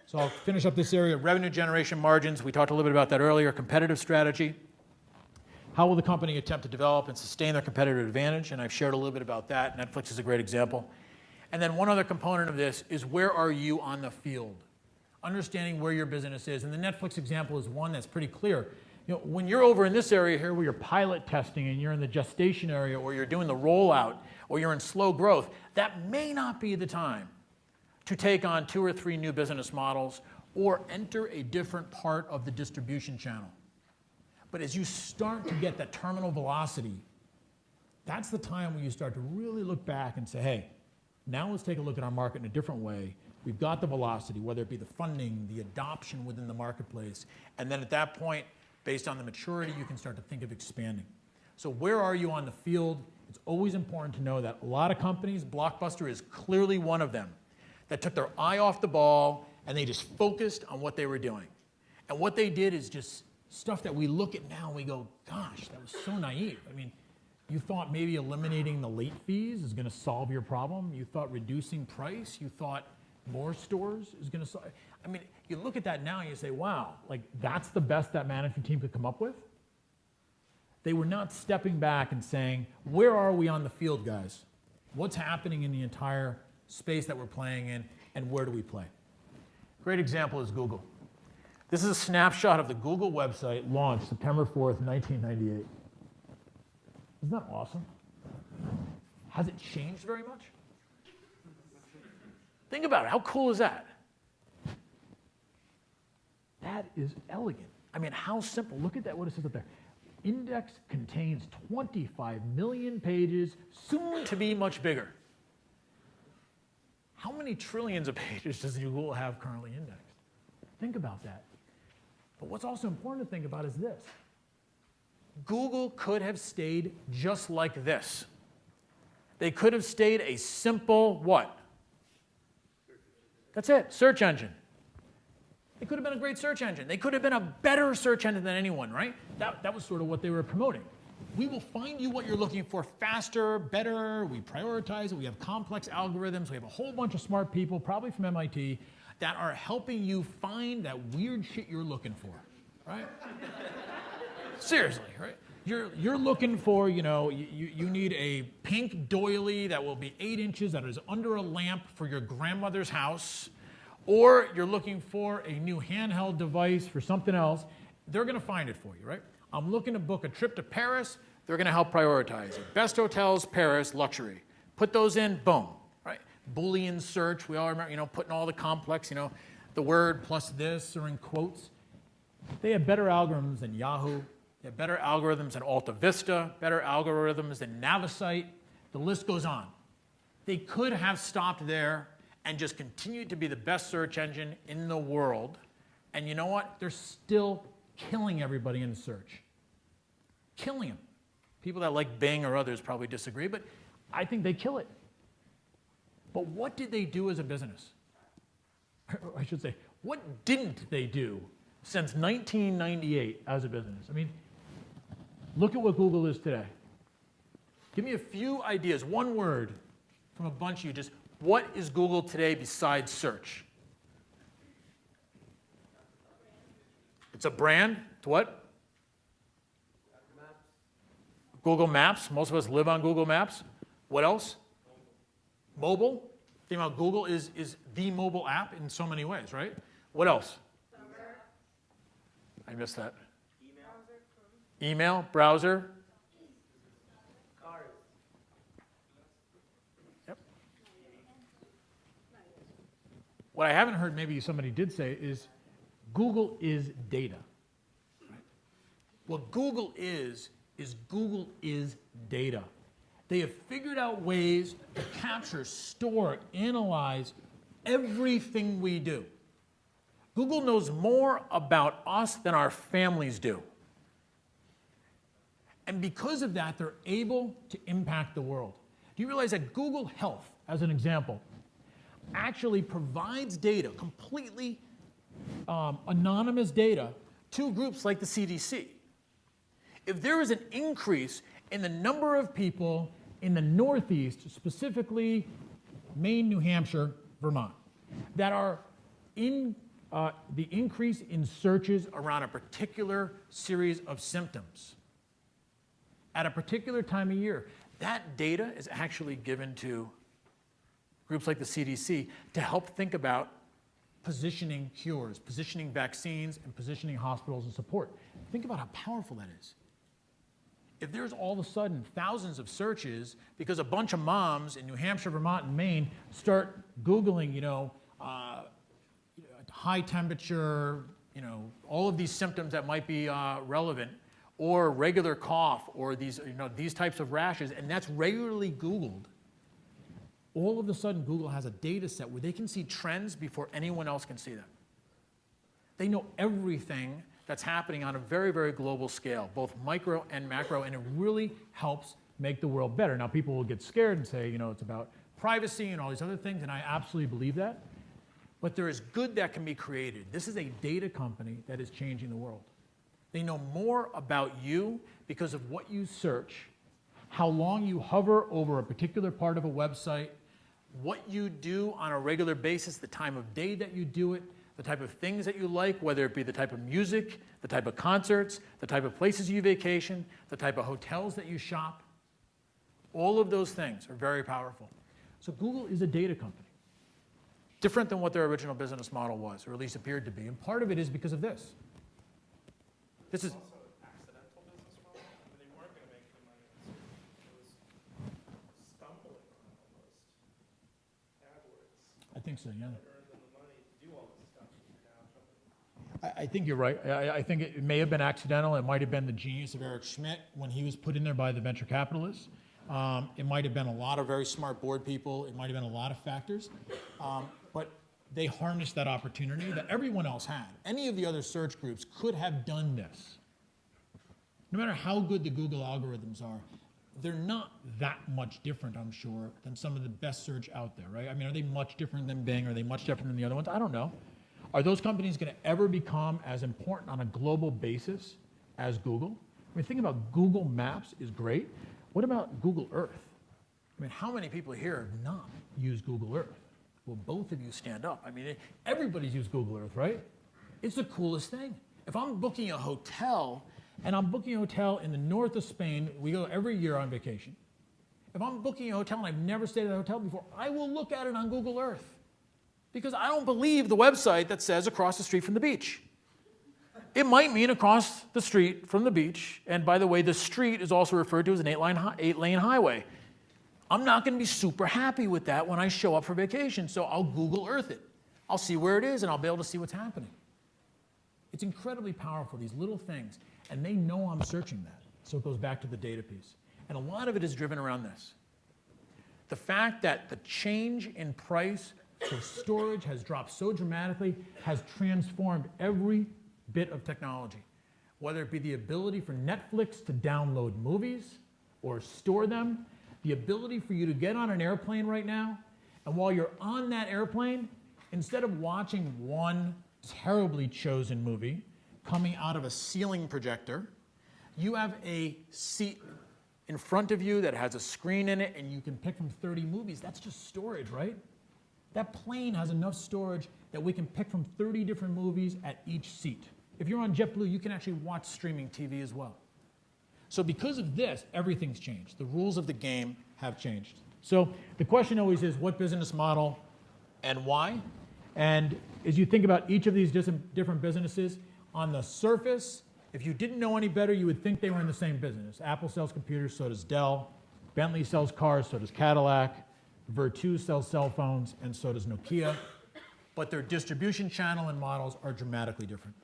So I'll finish up this area. Revenue generation margins, we talked a little bit about that earlier. Competitive strategy. How will the company attempt to develop and sustain their competitive advantage? And I've shared a little bit about that. Netflix is a great example. And then one other component of this is where are you on the field? Understanding where your business is. And the Netflix example is one that's pretty clear. You know, when you're over in this area here where you're pilot testing and you're in the gestation area or you're doing the rollout or you're in slow growth, that may not be the time to take on 2 or 3 new business models or enter a different part of the distribution channel. But as you start to get that terminal velocity, that's the time when you start to really look back and say, hey, now let's take a look at our market in a different way. We've got the velocity, whether it be the funding, the adoption within the marketplace, and then at that point, based on the maturity, you can start to think of expanding. So where are you on the field? It's always important to know that a lot of companies, Blockbuster is clearly one of them, that took their eye off the ball and they just focused on what they were doing. And what they did is just stuff that we look at now and we go, gosh, that was so naive. I mean, you thought maybe eliminating the late fees is going to solve your problem. You thought reducing price. You thought more stores is going to solve. I mean, you look at that now and you say, wow, like that's the best that management team could come up with? They were not stepping back and saying, where are we on the field, guys? What's happening in the entire space that we're playing in, and where do we play? Great example is Google. This is a snapshot of the Google website launched September 4th, 1998. Isn't that awesome? Has it changed very much? Think about it. How cool is that? That is elegant. I mean, how simple. Look at that, what it says up there. Index contains 25 million pages, soon to be much bigger. How many trillions of pages does Google have currently indexed? Think about that. But what's also important to think about is this. Google could have stayed just like this. They could have stayed a simple what? That's it, search engine. It could have been a great search engine. They could have been a better search engine than anyone, right? That was sort of what they were promoting. We will find you what you're looking for faster, better. We prioritize it. We have complex algorithms. We have a whole bunch of smart people, probably from MIT, that are helping you find that weird shit you're looking for, right? Seriously, right? You're looking for, you know, you need a pink doily that will be 8 inches that is under a lamp for your grandmother's house, or you're looking for a new handheld device for something else. They're going to find it for you, right? I'm looking to book a trip to Paris. They're going to help prioritize it. Best hotels, Paris, luxury. Put those in, boom, right? Boolean search. We all remember, you know, putting all the complex, you know, the word plus this or in quotes. They have better algorithms than Yahoo. They have better algorithms than Alta Vista, better algorithms than Navisite. The list goes on. They could have stopped there and just continued to be the best search engine in the world. And you know what? They're still killing everybody in search. Killing them. People that like Bing or others probably disagree, but I think they kill it. But what did they do as a business? Or I should say, what didn't they do since 1998 as a business? I mean, look at what Google is today. Give me a few ideas, one word from a bunch of you. Just what is Google today besides search? It's a brand. It's what? Google Maps. Most of us live on Google Maps. What else? Mobile. The thing about Google is the mobile app in so many ways, right? What else? I missed that. Email, browser. Yep. What I haven't heard, maybe somebody did say, is Google is data. Right? What Google is Google is data. They have figured out ways to capture, store, analyze everything we do. Google knows more about us than our families do. And because of that, they're able to impact the world. Do you realize that Google Health, as an example, actually provides data, completely anonymous data, to groups like the CDC? If there is an increase in the number of people in the Northeast, specifically Maine, New Hampshire, Vermont, that are in the increase in searches around a particular series of symptoms at a particular time of year. That data is actually given to groups like the CDC to help think about positioning cures, positioning vaccines, and positioning hospitals and support. Think about how powerful that is. If there's all of a sudden thousands of searches because a bunch of moms in New Hampshire, Vermont, and Maine start Googling, high temperature, all of these symptoms that might be relevant, or regular cough, or these types of rashes, and that's regularly Googled, all of a sudden Google has a data set where they can see trends before anyone else can see them. They know everything that's happening on a very, very global scale, both micro and macro, and it really helps make the world better. Now, people will get scared and say, it's about privacy and all these other things, and I absolutely believe that. But there is good that can be created. This is a data company that is changing the world. They know more about you because of what you search, how long you hover over a particular part of a website, what you do on a regular basis, the time of day that you do it, the type of things that you like, whether it be the type of music, the type of concerts, the type of places you vacation, the type of hotels that you shop. All of those things are very powerful. So Google is a data company. Different than what their original business model was, or at least appeared to be. And part of it is because of this. This is also an accidental business model. I mean, they weren't going to make the money. It was stumbling on almost AdWords. I think so, yeah. That earned them the money to do all this stuff. I think you're right. I think it may have been accidental. It might have been the genius of Eric Schmidt when he was put in there by the venture capitalists. It might have been a lot of very smart board people. It might have been a lot of factors. But they harnessed that opportunity that everyone else had. Any of the other search groups could have done this. No matter how good the Google algorithms are, they're not that much different, I'm sure, than some of the best search out there, right? I mean, are they much different than Bing? Are they much different than the other ones? I don't know. Are those companies going to ever become as important on a global basis as Google? I mean, thinking about Google Maps is great. What about Google Earth? I mean, how many people here have not used Google Earth? Well, both of you stand up. I mean, everybody's used Google Earth, right? It's the coolest thing. If I'm booking a hotel, and I'm booking a hotel in the north of Spain, we go every year on vacation. If I'm booking a hotel and I've never stayed at a hotel before, I will look at it on Google Earth. Because I don't believe the website that says across the street from the beach. It might mean across the street from the beach, and by the way, the street is also referred to as an 8-lane highway. I'm not going to be super happy with that when I show up for vacation, so I'll Google Earth it. I'll see where it is, and I'll be able to see what's happening. It's incredibly powerful, these little things, and they know I'm searching that. So it goes back to the data piece. And a lot of it is driven around this. The fact that the change in price for storage has dropped so dramatically has transformed every bit of technology, whether it be the ability for Netflix to download movies or store them, the ability for you to get on an airplane right now, and while you're on that airplane, instead of watching one terribly chosen movie coming out of a ceiling projector, you have a seat in front of you that has a screen in it, and you can pick from 30 movies. That's just storage, right? That plane has enough storage that we can pick from 30 different movies at each seat. If you're on JetBlue, you can actually watch streaming TV as well. So because of this, everything's changed. The rules of the game have changed. So the question always is, what business model and why? And as you think about each of these different businesses, on the surface, if you didn't know any better, you would think they were in the same business. Apple sells computers, so does Dell. Bentley sells cars, so does Cadillac. Virtu sells cell phones, and so does Nokia. But their distribution channel and models are dramatically different.